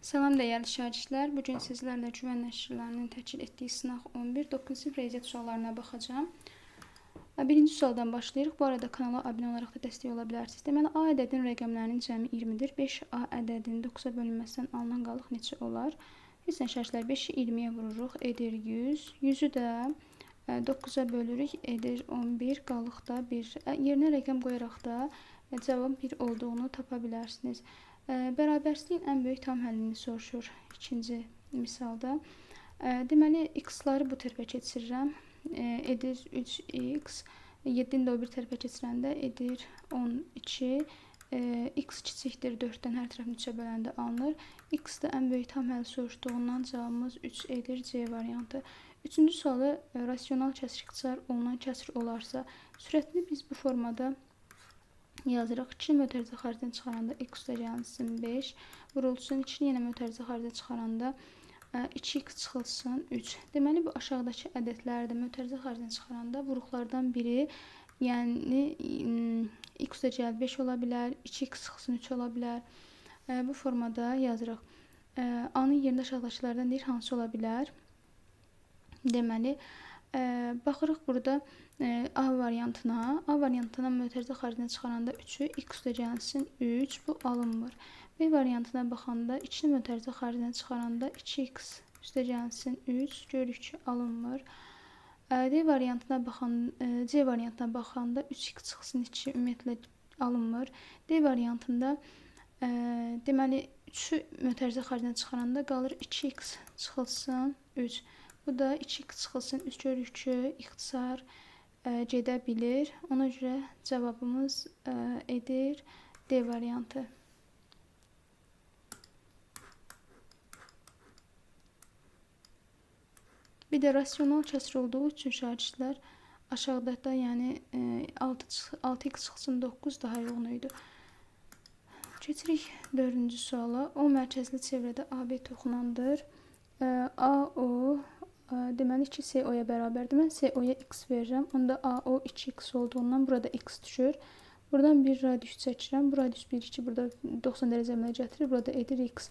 Salam dəyərli şagirdlər. Bu gün sizlərlə güvən nəşrlərinin təşkil etdiyi sınaq 11 9 sinif riyaziyyat suallarına baxacağam. Birinci sualdan başlayırıq. Bu arada kanala abunə olaraq da dəstək ola bilərsiniz. Deməli, A ədədinin rəqəmlərinin cəmi 20-dir. 5A ədədinin 9-a bölünməsindən alınan qalıq neçə olar? Biz şagirdlər 5-i 20-yə vururuq, edir 100. 100-ü də 9-a bölürük, edir 11. Qalıq da 1. Yerinə rəqəm qoyaraq da cavabın 1 olduğunu tapa bilərsiniz. Bərabərsizliyin ən böyük tam həllini soruşur ikinci misalda. Deməli, x-ları bu tərəfə keçirirəm. Edir 3x. 7-ni də o bir tərəfə keçirəndə edir 12. X kiçikdir 4-dən, hər tərəfini 3-ə böləndə alınır. X də ən böyük tam həlli soruşduğundan cavabımız 3 edir C variantı. Üçüncü sualı rasional kəsir ixtisar olunan kəsir olarsa, sürətini biz bu formada yazırıq. 2 mötərizə xaricdən çıxaranda x üstəgəlsin 5 vurulsun. 2-ni yenə mötərizə xaricə çıxaranda 2x çıxılsın 3. Deməli, bu aşağıdakı ədədlərdə mötərizə xaricdən çıxaranda vuruqlardan biri, yəni x üstəgəl 5 ola bilər, 2x çıxılsın 3 ola bilər. Bu formada yazırıq. A-nın yerində aşağıdakılardan deyir, hansı ola bilər? Deməli, baxırıq burada A variantına. A variantına mötərizə xaricdən çıxaranda 3-ü x üstəgəlsin 3. Bu alınmır. B variantına baxanda 2-ni mötərizə xaricdən çıxaranda 2x üstəgəlsin 3. Görürük ki, alınmır. D variantına C variantına baxanda 3x çıxsın 2 ümumiyyətlə alınmır. D variantında deməli 3-ü mötərizə xaricdən çıxaranda qalır 2x çıxılsın 3. Bu da 2x çıxılsın 3. Görürük ki, ixtisar gedə bilir. Ona görə cavabımız edir D variantı. Bir də rasional kəsir olduğu üçün şagirdlər aşağıda, yəni 6x çıxsın 9 daha yoğun idi. Keçirik 4-cü suala. O mərkəzli çevrədə AB toxunandır. AO deməli ki, CO-ya bərabərdir. Mən CO-ya x verirəm. Onda AO 2x olduğundan burada x düşür. Buradan bir radius çəkirəm. Bu radius 1, 2, burada 90 dərəcə əmələ gətirir. Burada edir x.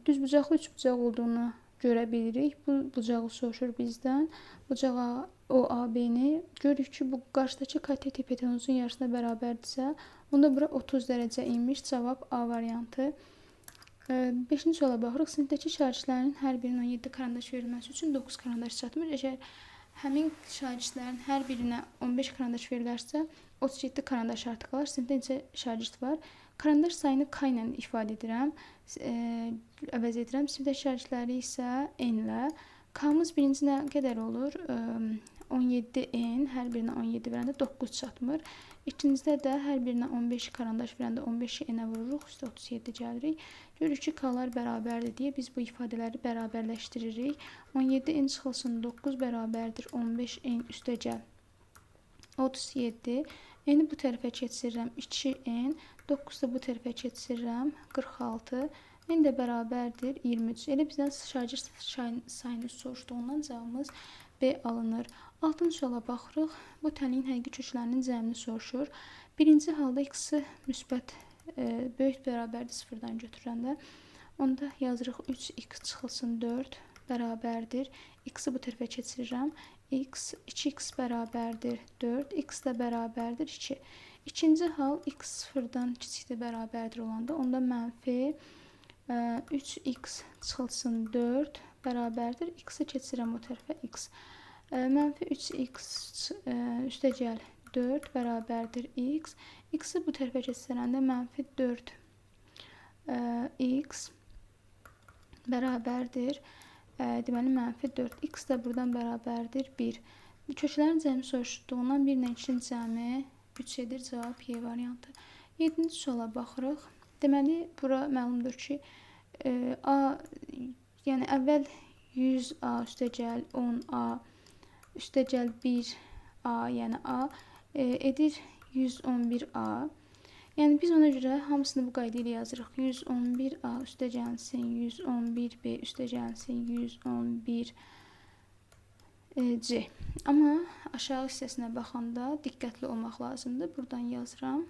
Düzbucaqlı üçbucaq olduğunu görə bilirik. Bu bucağı soruşur bizdən. Bucağa OAB-ni görürük ki, bu qarşıdakı katet hipotenuzun yarısına bərabərdirsə, onda bura 30 dərəcə imiş. Cavab A variantı. 5-ci suala baxırıq. Sinifdəki şagirdlərin hər birinin 17 karandaş verilməsi üçün 9 karandaş çatmır. Əgər həmin şagirdlərin hər birinə 15 karandaş verilərsə, 37 karandaş artıq qalar. Sinifdə neçə şagird var? Karandaş sayını K ilə ifadə edirəm, əvəz edirəm. Sinifdəki şagirdləri isə N ilə. K-mız birinci nə qədər olur? 17N, hər birinə 17 verəndə 9 çatmır. İkincidə də hər birinə 15 karandaş verəndə 15-i N-ə vururuq, üstə 37 gəlirik. Görürük ki, K-lar bərabərdir deyə biz bu ifadələri bərabərləşdiririk. 17N çıxılsın 9 bərabərdir 15N üstəgəl 37. N-i bu tərəfə keçirirəm 2N, 9 da bu tərəfə keçirirəm 46. N də bərabərdir 23. Elə bizdən şagird sayını soruşduğundan cavabımız B alınır. 6-cı suala baxırıq. Bu tənliyin həqiqi köklərinin cəmini soruşur. Birinci halda x-i müsbət böyük bərabərdir 0-dan götürəndə. Onda yazırıq 3x çıxılsın 4 bərabərdir. X-i bu tərəfə keçirirəm. 2x bərabərdir 4. X də bərabərdir 2. İkinci hal x 0-dan kiçikdir bərabərdir olanda. Onda mənfi 3x çıxılsın 4 bərabərdir. X-i keçirəm o tərəfə x. Mənfi 3x üstəgəl 4 bərabərdir x. X-i bu tərəfə keçirəndə mənfi 4 x bərabərdir. Deməli, mənfi 4. X də buradan bərabərdir 1. Köklərin cəmi soruşduğundan 1 ilə 2-nin cəmi 3 edir. Cavab Y variantı. 7-ci suala baxırıq. Deməli, bura məlumdur ki, A, yəni əvvəl 100A üstəgəl 10A üstəgəl 1A, yəni A edir 111A. Yəni biz ona görə hamısını bu qayda ilə yazırıq. 111A üstəgəlsin 111B üstəgəlsin 111C. Amma aşağı hissəsinə baxanda diqqətli olmaq lazımdır. Buradan yazıram.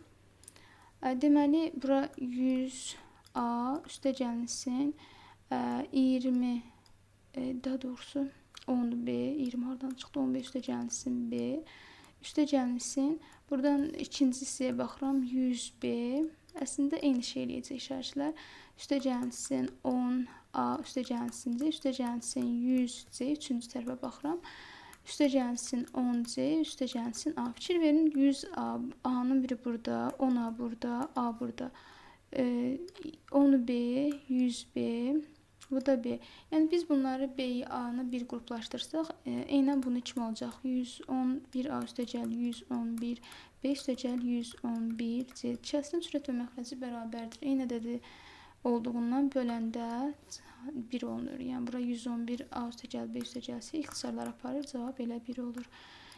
Deməli, bura 100 A üstəgəlsin 20 daha doğrusu 10 B, 20 hardan çıxdı? 15 üstəgəlsin B. Üstəgəlsin buradan ikinci hissəyə baxıram 100 B. Əslində eyni şey eləyəcək şərhlər. Üstəgəlsin 10 A üstəgəlsin C, üstəgəlsin 100 C. Üçüncü tərəfə baxıram. Üstəgəlsin 10 C, üstəgəlsin A. Fikir verin 100 A, A'nın biri burada, 10 A burada, A burada. 10 B, 100 B. Bu da B. Yəni biz bunları B'yi A'nı bir qruplaşdırsaq, eynən bunun kimi olacaq. 111 A üstəgəl 111 B üstəgəl 111 C. İkisinin sürət və məxrəci bərabərdir. Eynədədir olduğundan böləndə 1 olunur. Yəni bura 111 A üstəgəl B üstəgəl C ixtisarlar aparır. Cavab elə 1 olur.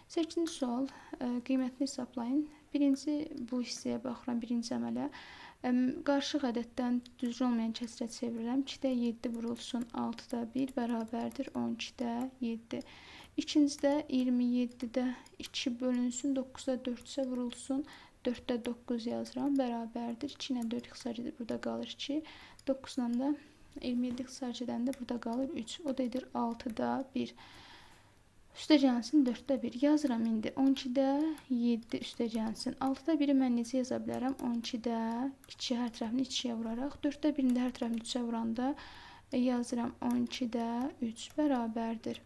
8-ci sual. Qiymətini hesablayın. Birinci bu hissəyə baxıram, birinci əmələ. Qarışıq ədəddən düzgün olmayan kəsrə çevirirəm. 2-də 7 vurulsun 6-da 1 bərabərdir 12-də 7. İkincidə 27-də 2 bölünsün 9-da 4-sə vurulsun 4-də 9 yazıram. Bərabərdir 2 ilə 4 ixtisar edir. Burada qalır 2. 9-la da 27 ixtisar edəndə burada qalır 3. O da edir 6-da 1. Üstəgəlsin 4-də 1 yazıram indi. 12-də 7 üstəgəlsin. 6-da 1-i mən necə yaza bilərəm? 12-də 2 hər tərəfini 2-yə vuraraq. 4-də 1-ni də hər tərəfini 3-ə vuranda yazıram 12-də 3 bərabərdir.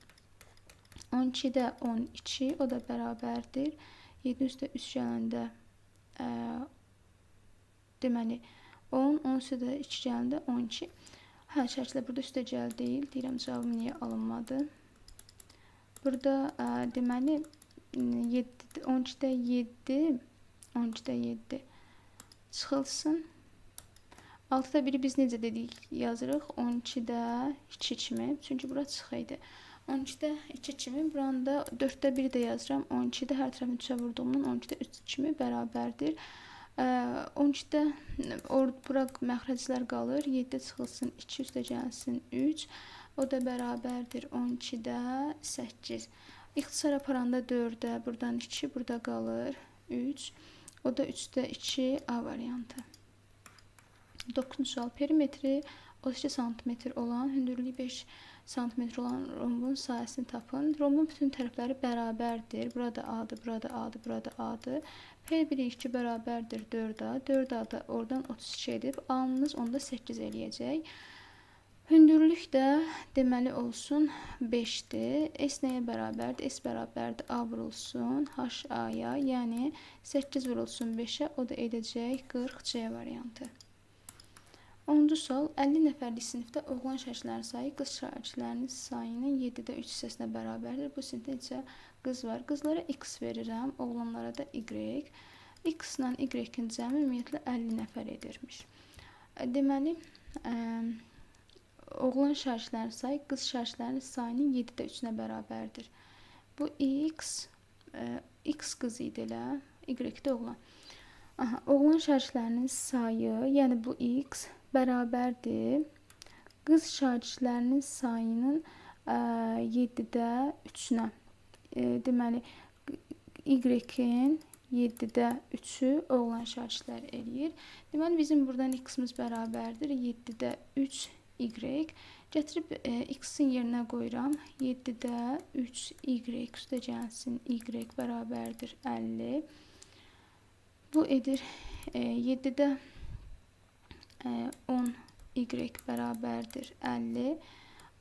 12-də 12 o da bərabərdir. 7 üstə 3 gələndə deməli 10, 10 üstə də 2 gələndə 12. Hə, şərtlə burada üstəgəl deyil. Deyirəm cavabım niyə alınmadı? Burada deməli 12-də 7 12-də 7 çıxılsın. 6-da 1-i biz necə dedik yazırıq? 12-də 2 kimi. Çünki bura çıx idi. 12-də 2 kimi. Buranda 4-də 1 də yazıram. 12-də hər tərəfini 3-ə vurduğumdan 12-də 3 kimi bərabərdir. 12-də bura məxrəclər qalır. 7-də çıxılsın 2 üstəgəlsin 3. O da bərabərdir 12-də 8. İxtisar aparanda 4-də, buradan 2, burada qalır 3. O da 3-də 2 A variantı. 9-cu sual. Perimetri 32 cm olan, hündürlüyü 5 cm olan rombun sahəsini tapın. Rombun bütün tərəfləri bərabərdir. Burada A-dır, burada A-dır, burada A-dır. P1-2 bərabərdir 4A. 4A da oradan 32 edib. A-nız onda 8 eləyəcək. Hündürlük də deməli olsun 5-dir. S nəyə bərabərdir? S bərabərdir A vurulsun HA-ya, yəni 8 vurulsun 5-ə, o da edəcək 40 C variantı. 10-cu sual. 50 nəfərlik sinifdə oğlan şagirdlərin sayı qız şagirdlərinin sayının 7-də 3 hissəsinə bərabərdir. Bu sinifdə neçə qız var? Qızlara X verirəm, oğlanlara da Y. X ilə Y-in cəmi ümumiyyətlə 50 nəfər edirmiş. Deməli, oğlan şagirdlərin sayı qız şagirdlərin sayının 7-də 3-nə bərabərdir. Bu X qız idi elə, Y-də oğlan. Oğlan şagirdlərinin sayı, yəni bu X bərabərdir. Qız şagirdlərinin sayının 7-də 3-nə. Deməli, Y-in 7-də 3-ü oğlan şagirdlər eləyir. Deməli, bizim buradan X-imiz bərabərdir. 7-də 3 Y. Gətirib X-in yerinə qoyuram. 7-də 3 Y üstəgəlsin Y bərabərdir 50. Bu edir 7-də 10 Y bərabərdir 50.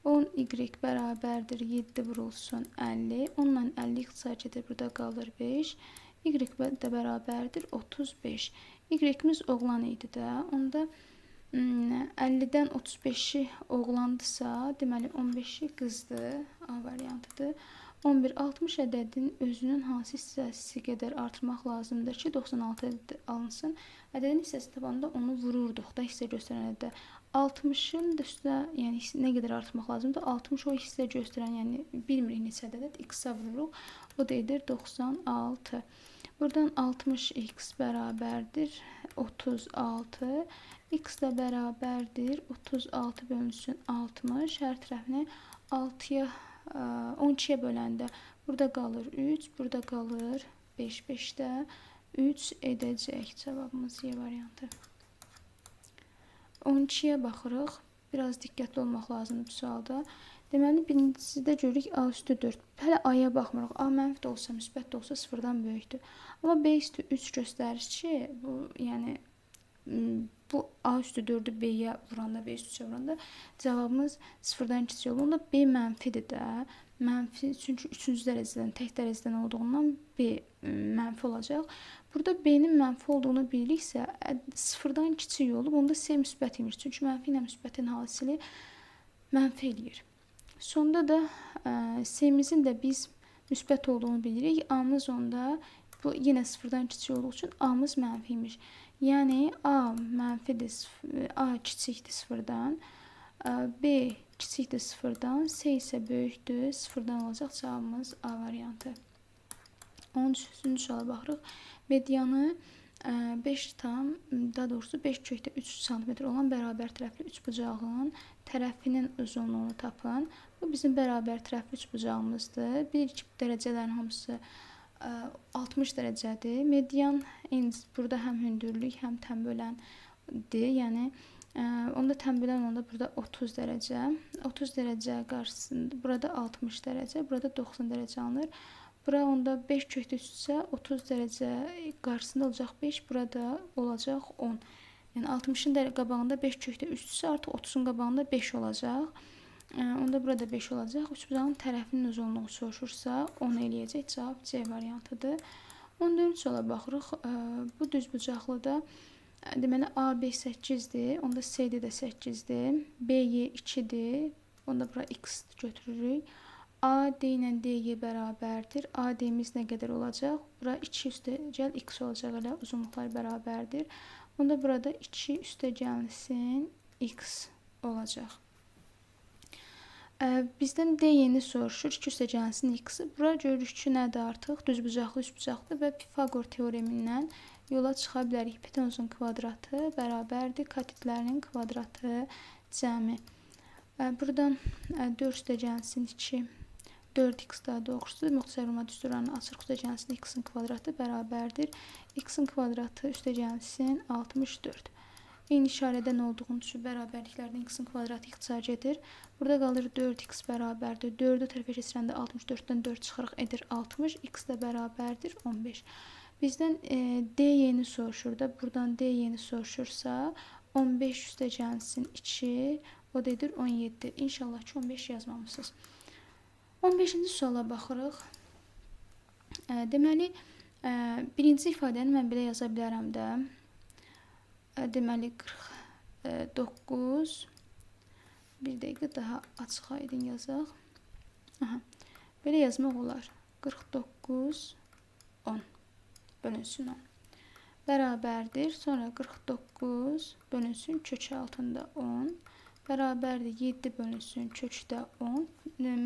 10 Y bərabərdir 7 vurulsun 50. 10 ilə 50 ixtisar edir, burada qalır 5. Y də bərabərdir 35. Y-imiz oğlan idi də. Onda 50-dən 35-i oğlandısa, deməli 15-i qızdır. A variantıdır. 11. 60 ədədin özünün hansı hissəsi qədər artırmaq lazımdır ki, 96 ədəd alınsın. Ədədin hissəsi tapanda onu vururduq da hissə göstərən ədədə. 60-ın da üstünə, yəni nə qədər artırmaq lazımdır? 60 o hissə göstərən, yəni bilmirik neçə ədəd, X-a vururuq. O da edir 96. Buradan 60x bərabərdir 36. X də bərabərdir 36 bölünsün 60. Hər tərəfini 6-ya 12-yə böləndə burada qalır 3, burada qalır 5. 5-də 3 edəcək. Cavabımız Y variantı. 12-yə baxırıq. Biraz diqqətli olmaq lazımdır bu sualda. Deməli, birincisidə görürük A üstü 4. Hələ A-ya baxmırıq. A mənfi də olsa, müsbət də olsa 0-dan böyükdür. Amma B üstü 3 göstərir ki, bu, yəni bu A üstü 4-ü B-yə vuranda, B üstü 3-ə vuranda cavabımız 0-dan kiçik olur. Onda B mənfidir də. Mənfi, çünki 3-cü dərəcədən, tək dərəcədən olduğundan B mənfi olacaq. Burada B-nin mənfi olduğunu biliriksə, 0-dan kiçik olub, onda C müsbət imiş. Çünki mənfi ilə müsbətin hasili mənfi eləyir. Sonda da C-mizin də biz müsbət olduğunu bilirik. A-mız onda bu yenə 0-dan kiçik olduğu üçün A-mız mənfi imiş. Yəni A mənfidir, A kiçikdir 0-dan, B kiçikdir 0-dan, C isə böyükdür 0-dan olacaq. Cavabımız A variantı. 13-cü suala baxırıq. Medianı 5,3 cm olan bərabər tərəfli üçbucağın tərəfinin uzunluğunu tapın. Bu bizim bərabər tərəfli üçbucağımızdır. Bir dərəcələrin hamısı 60 dərəcədir. Median burada həm hündürlük, həm tənböləndir. Yəni onda tənbölən onda burada 30 dərəcə. 30 dərəcə qarşısında burada 60 dərəcə, burada 90 dərəcə alınır. Bura onda 5 kökdə 3-sə 30 dərəcə qarşısında olacaq 5, burada olacaq 10. Yəni 60-ın qabağında 5 kökdə 3-sə artıq 30-un qabağında 5 olacaq. Onda burada 5 olacaq. Üçbucağın tərəfinin uzunluğu soruşursa 10 eləyəcək. Cavab C variantıdır. 14-cü suala baxırıq. Bu düzbucaqlıda deməli AB 8-dir. Onda CD də 8-dir. BY 2-dir. Onda bura X götürürük. AD ilə DY bərabərdir. AD-miz nə qədər olacaq? Bura 2 üstə gəl X olacaq. Elə uzunluqlar bərabərdir. Onda burada 2 üstə gəlsin X olacaq. Bizdən DY-ni soruşur. 2 üstə gəlsin X. Bura görürük ki, nədir artıq? Düzbucaqlı, üçbucaqlı və Pifagor teoremindən yola çıxa bilərik. Hipotenuzun kvadratı bərabərdir katetlərinin kvadratı cəmi. Buradan 4 üstə gəlsin 2. 4x daha doğrusu müxtəsər olma düsturlarının açıq üstə gəlsin x-in kvadratı bərabərdir. X-in kvadratı üstə gəlsin 64. Eyni işarədən olduğunu üçün bərabərliklərdən x-in kvadratı ixtisar edir. Burada qalır 4x bərabərdir. 4-ü tərəfə keçirəndə 64-dən 4 çıxırıq edir 60. X də bərabərdir 15. Bizdən DY-ni soruşur da. Buradan DY-ni soruşursa 15 üstə gəlsin 2. O da edir 17. İnşallah ki 15 yazmamısınız. 15-ci suala baxırıq. Deməli, birinci ifadəni mən belə yaza bilərəm də. Deməli, 49. Bir dəqiqə daha açıq aydın yazaq. Belə yazmaq olar. 49, 10. Bölünsün 10. Bərabərdir. Sonra 49 bölünsün kökü altında 10. Bərabərdir 7 bölünsün kökdə 10.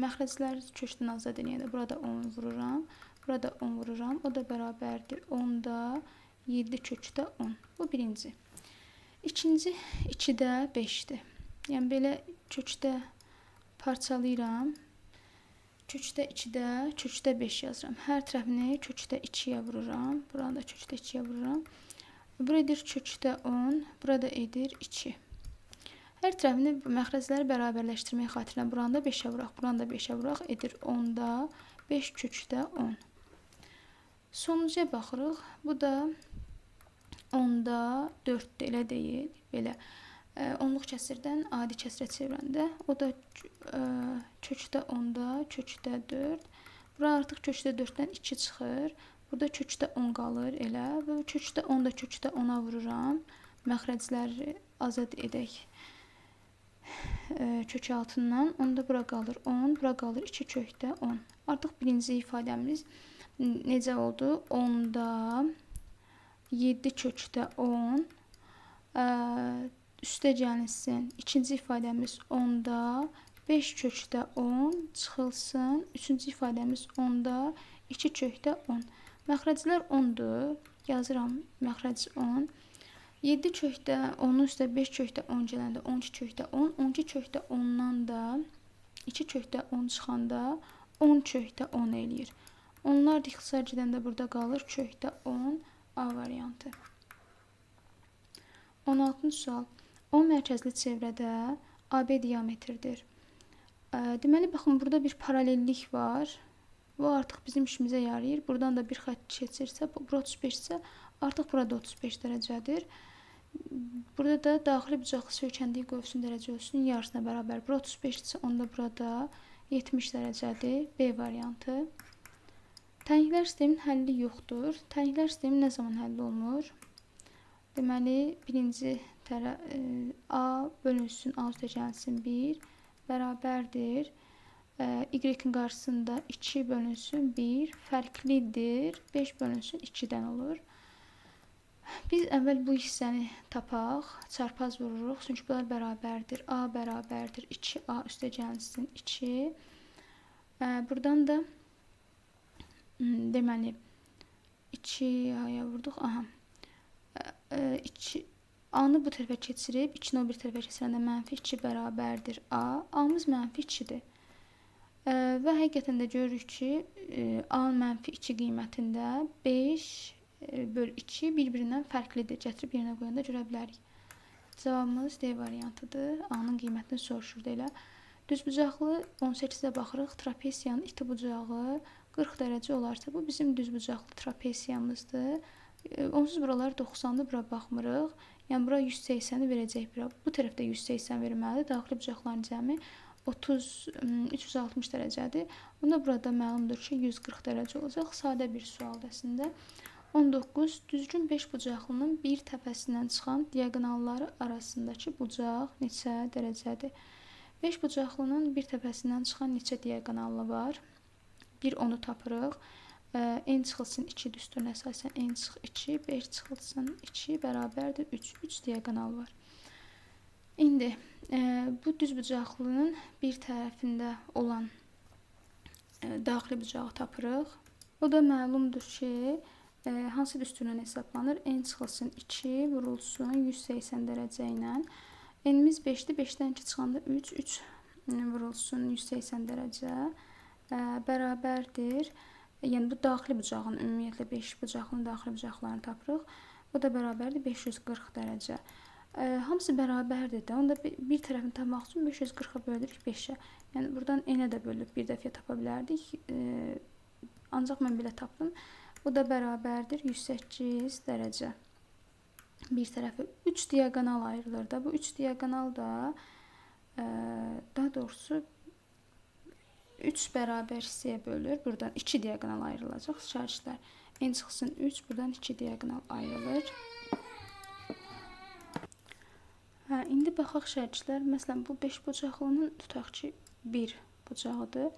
Məxrəcləri kökdən azad edəndə burada 10 vururam. Burada 10 vururam. O da bərabərdir 10-da 7 kökdə 10. Bu birinci. İkinci 2-də 5-dir. Yəni belə kökdə parçalayıram. Kökdə 2-də, kökdə 5 yazıram. Hər tərəfini kökdə 2-yə vururam. Buranı da kökdə 2-yə vururam. Bura edir kökdə 10. Burada edir 2. Hər tərəfini məxrəcləri bərabərləşdirmək xatirinə buranı da 5-ə vuraq, buranı da 5-ə vuraq, edir 10-da 5 kökdə 10. Sonuncuya baxırıq. Bu da 10-da 4-dür, elə deyil. Belə. Onluq kəsirdən adi kəsirə çevirəndə. O da kökdə 10-da, kökdə 4. Bura artıq kökdə 4-dən 2 çıxır. Burada kökdə 10 qalır, elə. Və kökdə 10-da kökdə 10-a vururam. Məxrəcləri azad edək kök altından. Onda bura qalır 10, bura qalır 2 kökdə 10. Artıq birinci ifadəmiz necə oldu? 10-da 7 kökdə 10 üstə gəlsin. İkinci ifadəmiz 10-da 5 kökdə 10 çıxılsın. Üçüncü ifadəmiz 10-da 2 kökdə 10. Məxrəclər 10-dur. Yazıram məxrəc 10. 7 kökdə 10-un üstə 5 kökdə 10 gələndə 12 kökdə 10. 12 kökdə 10-dan da 2 kökdə 10 çıxanda 10 kökdə 10 eləyir. Onlar da ixtisar gedəndə burada qalır kökdə 10 A variantı. 16-cı sual. 10 mərkəzli çevrədə AB diametrdir. Deməli, baxın, burada bir paralellik var. Bu artıq bizim işimizə yarayır. Buradan da bir xətt keçirsə, bura 35-isə, artıq burada 35 dərəcədir. Burada da daxili bucaqlı söykəndiyi qövsün dərəcə ölçüsünün yarısına bərabər. Bura 35-dirsə, onda burada 70 dərəcədir. B variantı. Tənliklər sistemin həlli yoxdur. Tənliklər sistemi nə zaman həll olunur? Deməli, birinci A bölünsün A üstəgəlsin 1 bərabərdir. Y-in qarşısında 2 bölünsün 1 fərqlidir. 5 bölünsün 2-dən olur. Biz əvvəl bu hissəni tapaq. Çarpaz vururuq. Çünki bunlar bərabərdir. A bərabərdir 2A üstəgəlsin 2. Buradan da deməli 2-yə vurduq. Aha. 2 A-nı bu tərəfə keçirib 2-ni o bir tərəfə keçirəndə -2 bərabərdir A. A-mız -2-dir. Və həqiqətən də görürük ki, A-nın -2 qiymətində 5 bölü 2 bir-birindən fərqlidir. Gətirib yerinə qoyanda görə bilərik. Cavabımız D variantıdır. A-nın qiymətini soruşurdu elə. Düzbucaqlı 18-də baxırıq. Trapesiyanın iti bucağı 40 dərəcə olarsa, bu bizim düzbucaqlı trapesiyamızdır. Onsuz buralar 90-dır, bura baxmırıq. Yəni, bura 180-i verəcək bura. Bu tərəfdə 180 verməlidir. Daxili bucaqların cəmi 360 dərəcədir. Onda burada məlumdur ki, 140 dərəcə olacaq. Sadə bir sualdır əslində. 19. Düzgün 5 bucaqlının bir təpəsindən çıxan diaqonalları arasındakı bucaq neçə dərəcədir? 5 bucaqlının bir təpəsindən çıxan neçə diaqonalı var? Bir onu tapırıq. N çıxılsın 2 düsturuna əsasən N çıx 2, 5 çıxılsın 2 bərabərdir 3. 3 diaqonal var. İndi bu düzbucaqlının bir tərəfində olan daxili bucağı tapırıq. O da məlumdur ki, hansı düsturla hesablanır? N çıxılsın 2 vurulsun 180 dərəcə ilə. N-miz 5-dir. 5-dən 2 çıxanda 3. 3 vurulsun 180 dərəcə bərabərdir. Yəni, bu daxili bucağın, ümumiyyətlə 5 bucaqlının daxili bucaqlarını tapırıq. O da bərabərdir 540 dərəcə. Hamısı bərabərdir də. Onda bir tərəfini tapmaq üçün 540-a bölürük 5-ə. Yəni, buradan N-ə də bölüb bir dəfə tapa bilərdik. Ancaq mən belə tapdım. O da bərabərdir 108 dərəcə. Bir tərəfi 3 diaqonal ayrılır da. Bu 3 diaqonal da daha doğrusu 3 bərabər hissəyə bölür. Buradan 2 diaqonal ayrılacaq. Şərtlər. N çıxsın 3, buradan 2 diaqonal ayrılır. İndi baxaq şərtlər. Məsələn, bu 5 bucaqlının tutaq ki, 1 bucağıdır.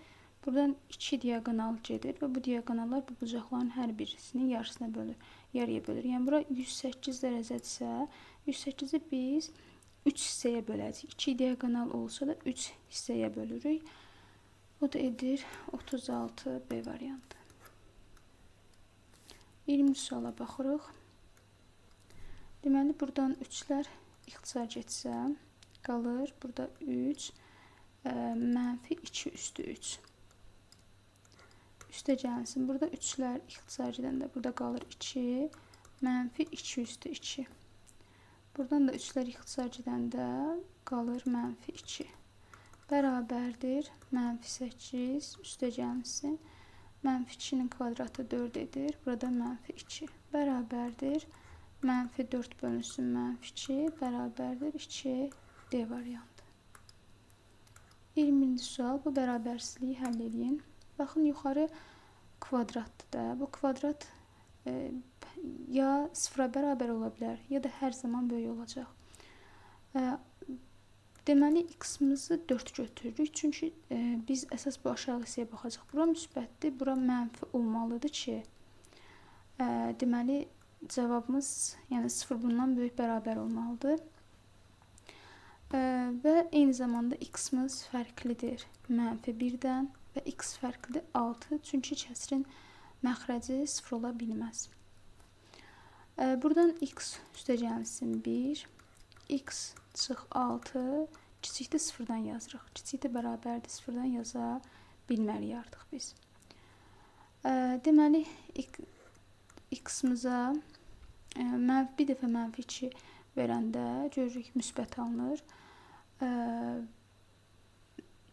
Buradan 2 diaqonal gedir və bu diaqonallar bu bucaqların hər birisini yarısına bölür, yarıya bölür. Yəni, bura 108 dərəcədirsə, 108-i biz 3 hissəyə böləcəyik. 2 diaqonal olsa da 3 hissəyə bölürük. O da edir 36 B variantı. 20 suala baxırıq. Deməli, buradan 3-lər ixtisar getsə, qalır burada 3, -2 üstü 3. Üstə gəlsin. Burada 3-lər ixtisar gedəndə burada qalır 2, -2 üstü 2. Buradan da 3-lər ixtisar gedəndə qalır -2. Bərabərdir -8 üstə gəlsin. -2-nin kvadratı 4 edir. Burada -2. Bərabərdir -4 bölünsün -2 bərabərdir 2 D variantı. 20-ci sual. Bu bərabərsizliyi həll edin. Baxın, yuxarı kvadratdır da. Bu kvadrat ya 0-a bərabər ola bilər, ya da hər zaman böyük olacaq. Deməli, x-mızı 4 götürürük. Çünki biz əsas bu aşağı hissəyə baxacaq. Bura müsbətdir, bura mənfi olmalıdır ki, deməli, cavabımız, yəni 0 bundan böyük bərabər olmalıdır. Və eyni zamanda x-mız fərqlidir -1-dən və x fərqlidir 6. Çünki kəsrin məxrəci 0 ola bilməz. Buradan x üstə gəlsin 1, x çıx 6, kiçikdə 0-dan yazırıq. Kiçikdə bərabərdir 0-dan yaza bilməliyik artıq biz. Deməli, x-mıza bir dəfə -2 verəndə görürük müsbət alınır.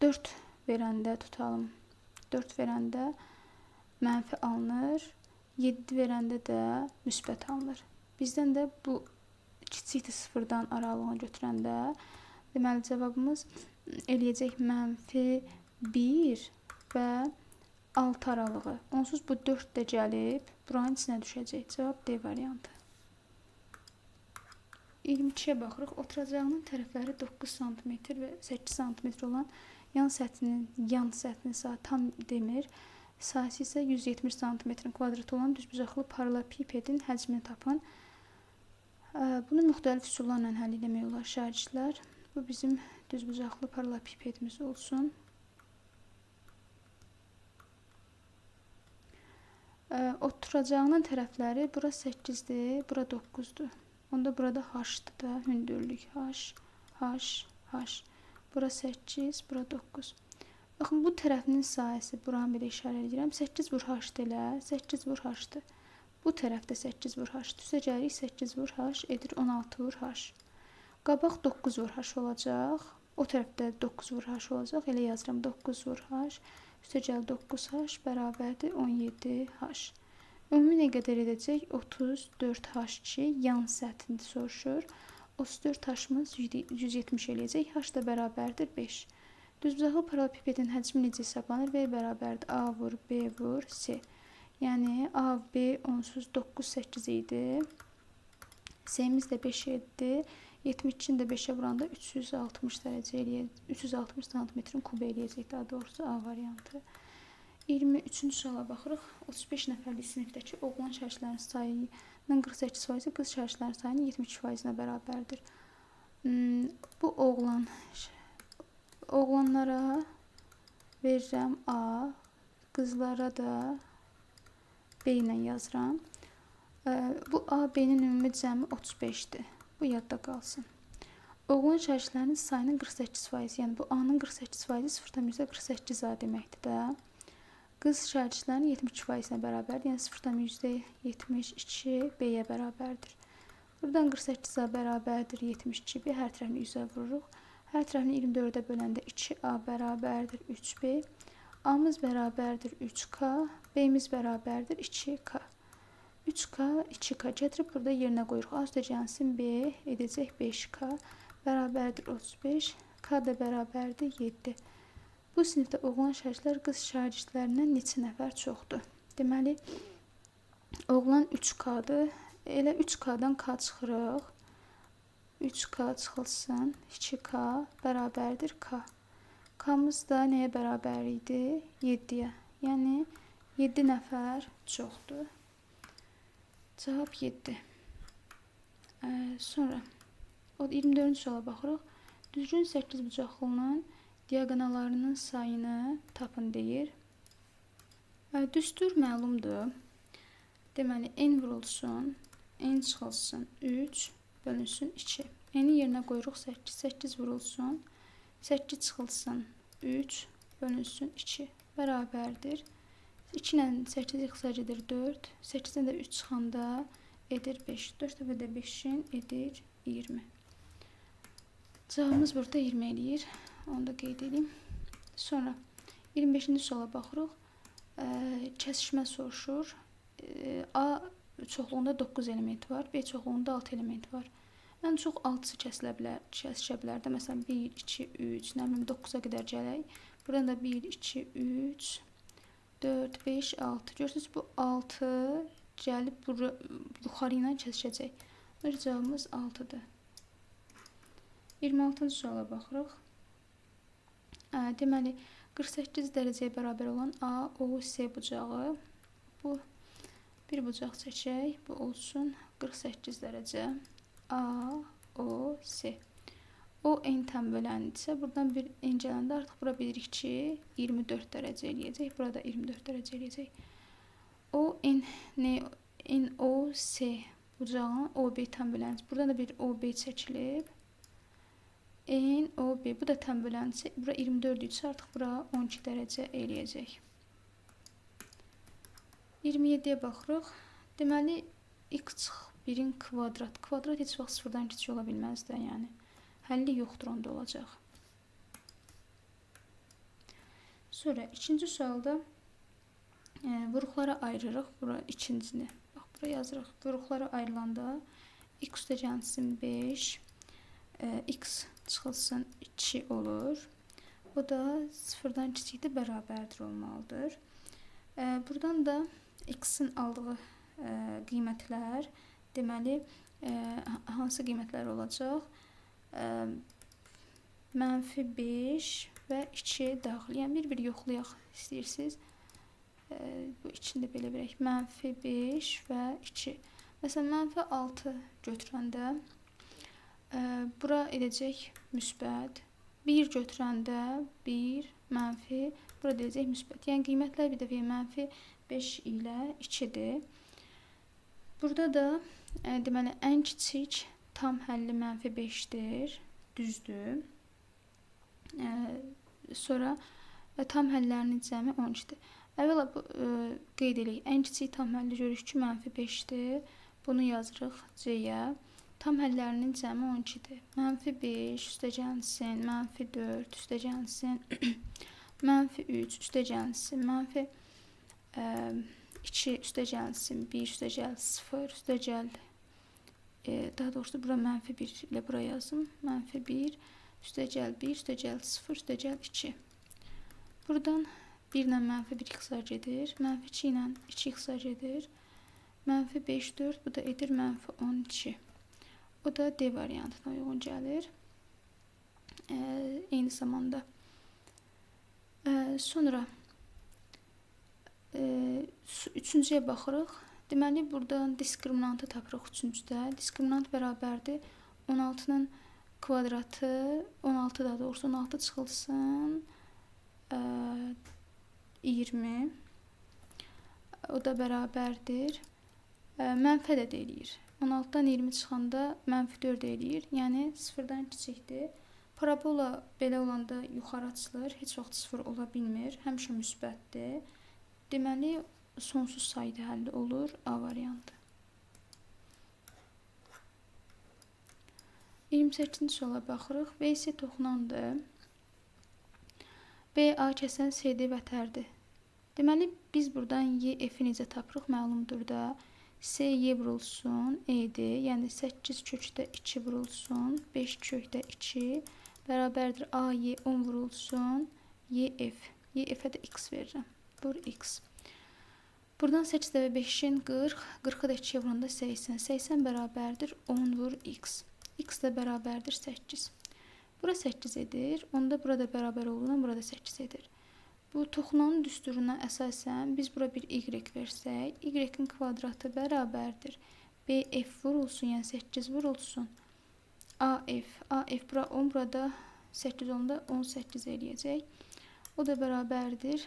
4 verəndə tutalım. 4 verəndə mənfi alınır. 7 verəndə də müsbət alınır. Bizdən də bu kiçikdir sıfırdan aralığını götürəndə deməli cavabımız eləyəcək -1 və 6 aralığı. Onsuz bu 4 də gəlib buranın içinə düşəcək. Cavab D variantı. 22-yə baxırıq. Oturacağının tərəfləri 9 sm və 8 sm olan yan səthinin sahə tam demir. Sahəsi isə 170 sm kvadratı olan düzbucaqlı paralelipipedin həcmini tapın. Bunu müxtəlif üsullarla həll etmək olar şagirdlər. Bu bizim düzbucaqlı paralelipipedimiz olsun. Oturacağının tərəfləri bura 8-dir, bura 9-dur. Onda burada H-dır da, hündürlük H. Bura 8, bura 9. Baxın, bu tərəfinin sahəsi, buranı belə işarə edirəm. 8 vur H-dır elə, 8 vur H-dır. Bu tərəfdə 8 vur H-dır. Üstə gəlirik 8 vur H edir 16 vur H. Qabaq 9 vur H olacaq. O tərəfdə 9 vur H olacaq. Elə yazıram 9 vur H. Üstə gəl 9H bərabərdir 17H. Ümumi nə qədər edəcək? 34H2 yan səthini soruşur. 34H-ımız 170 eləyəcək. H da bərabərdir 5. Düzbucaqlı paralelipipedin həcmi necə hesablanır? V bərabərdir A vur B vur C. Yəni A, B onsuz 9, 8 idi. C-miz də 5 idi. 72-ni də 5-ə vuranda 360 dərəcə eləyəcək. 360 sm kub eləyəcək daha doğrusu A variantı. 23-cü suala baxırıq. 35 nəfərlik sinifdəki oğlan şagirdlərin sayının 48%, qız şagirdlərin sayının 72%-nə bərabərdir. Bu oğlanlara verirəm A, qızlara da B ilə yazıram. Bu A, B-nin ümumi cəmi 35-dir. Bu yadda qalsın. Oğlan şagirdlərinin sayının 48%, yəni bu A-nın 48%-i 0,48 A deməkdir də. Qız şagirdlərin 72%-nə bərabərdir, yəni 0,72 B-yə bərabərdir. Buradan 48A bərabərdir 72 B, hər tərəfini 100-ə vururuq. Hər tərəfini 24-ə böləndə 2A bərabərdir 3B. A-mız bərabərdir 3K, B-miz bərabərdir 2K. 3K, 2K gətirib burada yerinə qoyuruq. A üstə gəlsin B edəcək 5K, bərabərdir 35, K da bərabərdir 7. Bu sinifdə oğlan şagirdlər qız şagirdlərindən neçə nəfər çoxdur? Deməli, oğlan 3K-dır. Elə 3K-dan K çıxırıq. 3K çıxılsın, 2K bərabərdir K. K-mız da nəyə bərabər idi? 7-yə. Yəni, 7 nəfər çoxdur. Cavab 7. Sonra, 24-cü suala baxırıq. Düzgün 8 bucaqlının diaqonallarının sayını tapın deyir. Düstur məlumdur. Deməli, n vurulsun, n çıxılsın 3, bölünsün 2. N-i yerinə qoyuruq 8, 8 vurulsun, 8 çıxılsın 3, bölünsün 2. Bərabərdir. 2 ilə 8 xısac edir 4, 8-dən də 3 çıxanda edir 5. 4 dəfə də 5-in edir 20. Cavabımız burada 20 eləyir. Onu da qeyd edeyim. Sonra 25-ci suala baxırıq. Kəsişmə soruşur. A çoxluğunda 9 element var. B çoxluğunda 6 element var. Ən çox 6-sı kəsişə bilər də. Məsələn, 1, 2, 3, nə bilim 9-a qədər gələk. Buradan da 1, 2, 3, 4, 5, 6. Görürsünüz, bu 6 gəlib yuxarı ilə kəsişəcək. Cavabımız 6-dır. 26-cı suala baxırıq. Deməli, 48 dərəcəyə bərabər olan A, O, C bucağı. Bu bir bucaq çəkək. Bu olsun 48 dərəcə. A, O, C. O n tam böləndirsə, buradan bir n gələndə artıq bura bilirik ki, 24 dərəcə eləyəcək. Burada 24 dərəcə eləyəcək. O, n, O, C bucağın OB tam böləndirsə. Buradan da bir OB çəkilib. N, OB. Bu da tam böləndirsə, bura 24 isə artıq bura 12 dərəcə eləyəcək. 27-yə baxırıq. Deməli, x 1'in kvadrat. Kvadrat heç vaxt 0-dan kiçik ola bilməz də, yəni. Həlli yoxdur, onda olacaq. Sonra ikinci sualda vuruqlara ayırırıq. Bura ikincisini. Bax, bura yazırıq. Vuruqlara ayrılanda x üstəgəlsin 5, x çıxılsın 2 olur. O da 0-dan kiçikdir, bərabərdir olmalıdır. Buradan da x-in aldığı qiymətlər, deməli, hansı qiymətlər olacaq? -5 və 2 daxil. Yəni, bir-bir yoxlayaq istəyirsiniz. Bu içində belə verək. -5 və 2. Məsələn, -6 götürəndə bura edəcək müsbət. 1 götürəndə 1, mənfi, bura edəcək müsbət. Yəni, qiymətlər bir dəfə -5 ilə 2-dir. Burada da deməli, ən kiçik tam həlli -5-dir. Düzdür. Sonra tam həllərinin cəmi 12-dir. Əvvəla qeyd edək. Ən kiçik tam həlli görürük ki, -5-dir. Bunu yazırıq C-yə. Tam həllərinin cəmi 12-dir. -5 üstəgəlsin, -4 üstəgəlsin, -3 üstəgəlsin, -2 üstəgəlsin, 1 üstəgəl 0 üstəgəl, daha doğrusu bura -1 ilə bura yazım. -1 üstəgəl 1 üstəgəl 0 üstəgəl 2. Buradan 1 ilə -1 xəsar gedir. -2 ilə 2 xəsar gedir. -5 4, bu da edir -12. O da D variantına uyğun gəlir. Eyni zamanda. Sonra üçüncüyə baxırıq. Deməli, buradan diskriminantı tapırıq üçüncüdə. Diskriminant bərabərdir 16-nın kvadratı, 16 daha doğrusu 16 çıxılsın 20. O da bərabərdir. Mənfə də eləyir. 16-dan 20 çıxanda -4 eləyir. Yəni 0-dan kiçikdir. Parabola belə olanda yuxarı açılır. Heç vaxt 0 ola bilmir. Həmişə müsbətdir. Deməli, sonsuz sayda həlli olur. A variantı. 28-ci suala baxırıq. B isə toxunandır. B A kəsən CD vətərdir. Deməli, biz buradan Y F-i necə tapırıq? Məlumdur da. C Y vurulsun E-dir. Yəni 8 kökdə 2 vurulsun 5 kökdə 2 bərabərdir A Y 10 vurulsun Y F. Y F-ə də x verirəm. Vur x. Buradan 8 və 5-in 40, 40-ı da 2-yə vuranda 80. 80 bərabərdir 10 vur x. X də bərabərdir 8. Bura 8 edir. Onda burada bərabər olduğundan burada 8 edir. Bu toxunanın düsturuna əsasən biz bura bir y versək, y-in kvadratı bərabərdir. BF vurulsun, yəni 8 vurulsun. AF bura 10, burada 8 onda 18 eləyəcək. O da bərabərdir.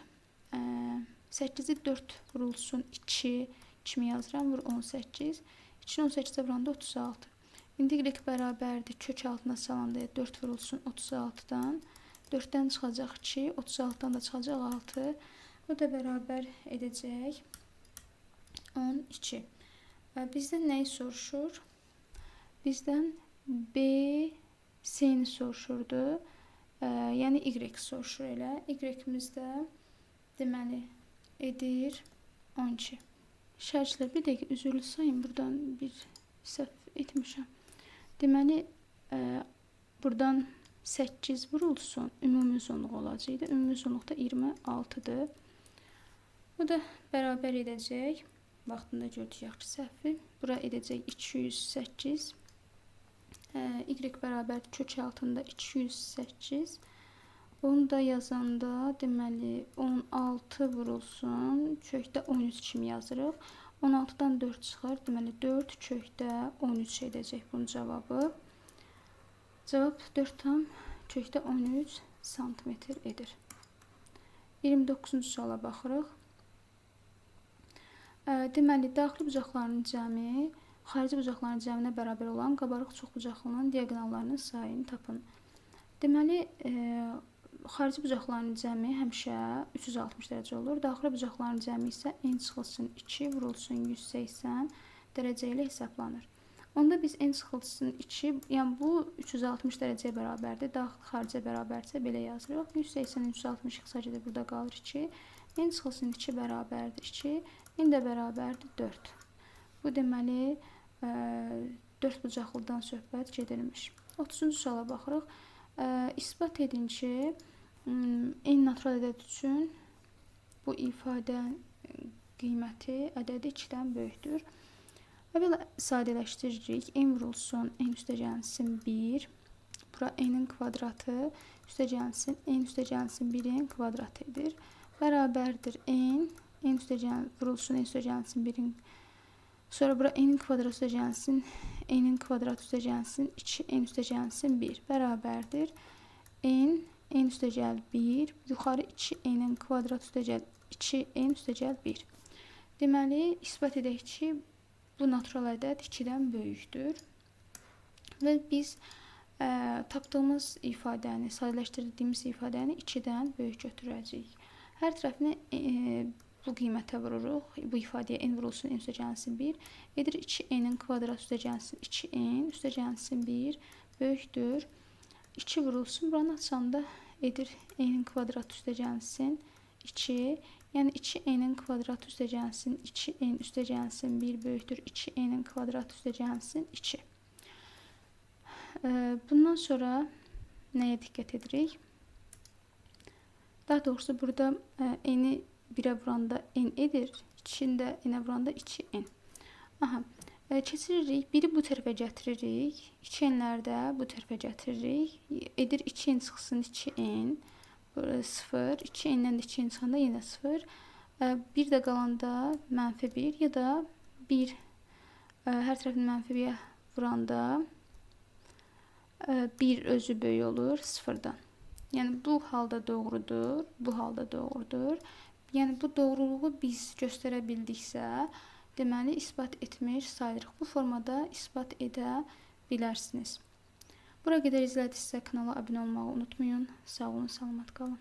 8-i 4 vurulsun 2 kimi yazıram, vur 18. 2-ni 18-ə vuranda 36. İndi y bərabərdir. Kök altına salanda 4 vurulsun 36-dan. 4-dən çıxacaq 2, 36-dan da çıxacaq 6. O da bərabər edəcək 12. Bizdən nəyi soruşur? Bizdən B, C-ni soruşurdu. Yəni Y soruşur elə. Y-imiz də deməli edir 12. Şərclər bir dəqiqə üzrlü sayın. Buradan bir səhv etmişəm. Deməli, buradan 8 vurulsun, ümumi uzunluq olacaqdı. Ümumi uzunluqda 26-dır. Bu da bərabər edəcək. Vaxtında gördük yaxşı səhvi. Bura edəcək 208. Y bərabər kök altında 208. Onu da yazanda deməli 16 vurulsun. Kökdə 13 kimi yazırıq. 16-dan 4 çıxar. Deməli 4 kökdə 13 edəcək bunun cavabı. Cavab 4 tam kökdə 13 santimetr edir. 29-cu suala baxırıq. Deməli, daxili bucaqlarının cəmi xarici bucaqların cəminə bərabər olan qabarıq çoxbucaqlının diaqonallarının sayını tapın. Deməli, xarici bucaqların cəmi həmişə 360 dərəcə olur. Daxili bucaqların cəmi isə n çıxılsın 2 vurulsun 180 dərəcə ilə hesablanır. Onda biz n çıxıltısının içi, yəni bu 360 dərəcəyə bərabərdir. Daxil xaricə bərabərsə belə yazırıq. 180, 360 xısaca da burada qalır 2. N çıxılsın 2 bərabərdir 2. N də bərabərdir 4. Bu deməli 4 bucaqlıdan söhbət gedilmiş. 30-cu suala baxırıq. İsbat edin ki, n natural ədəd üçün bu ifadə qiyməti ədədi 2-dən böyükdür. Əvvəla sadələşdiririk. N vurulsun, n üstəgəlsin 1. Bura n-in kvadratı üstəgəlsin, n üstəgəlsin 1-in kvadratı edir. Bərabərdir n vurulsun, n üstəgəlsin 1-in. Sonra bura n-in kvadratı üstəgəlsin, n-in kvadratı üstəgəlsin 2, n üstəgəlsin 1. Bərabərdir n üstəgəl 1, yuxarı 2n-in kvadratı üstəgəl 2n üstəgəl 1. Deməli, isbat edək ki, bu natural ədəd 2-dən böyükdür. Və biz tapdığımız ifadəni, sadələşdirdiyimiz ifadəni 2-dən böyük götürəcəyik. Hər tərəfini bu qiymətə vururuq. Bu ifadəyə n vurulsun, n üstəgəlsin 1. Edir 2n-in kvadratı üstəgəlsin 2n üstəgəlsin 1 böyükdür. 2 vurulsun, buranı açanda edir n-in kvadratı üstəgəlsin 2. Yəni 2n-in kvadratı üstəgəlsin 2n üstəgəlsin 1 böyükdür 2n-in kvadratı üstəgəlsin 2. Bundan sonra nəyə diqqət edirik? Daha doğrusu burada n-i 1-ə vuranda n edir, 2-ni də n-ə vuranda 2n. Keçiririk, 1-i bu tərəfə gətiririk, 2n-ləri də bu tərəfə gətiririk. Edir 2n çıxsın 2n, 0, 2n-dən də 2n çıxanda yenə 0. 1 də qalanda -1 ya da 1 hər tərəfini -1-yə vuranda 1 özü böyük olur 0-dan. Yəni bu halda doğrudur, bu halda doğrudur. Yəni bu doğruluğu biz göstərə bildiksə, deməli isbat etmiş sayırıq. Bu formada isbat edə bilərsiniz. Bura qədər izlədinizsə kanala abunə olmağı unutmayın. Sağ olun, salamat qalın.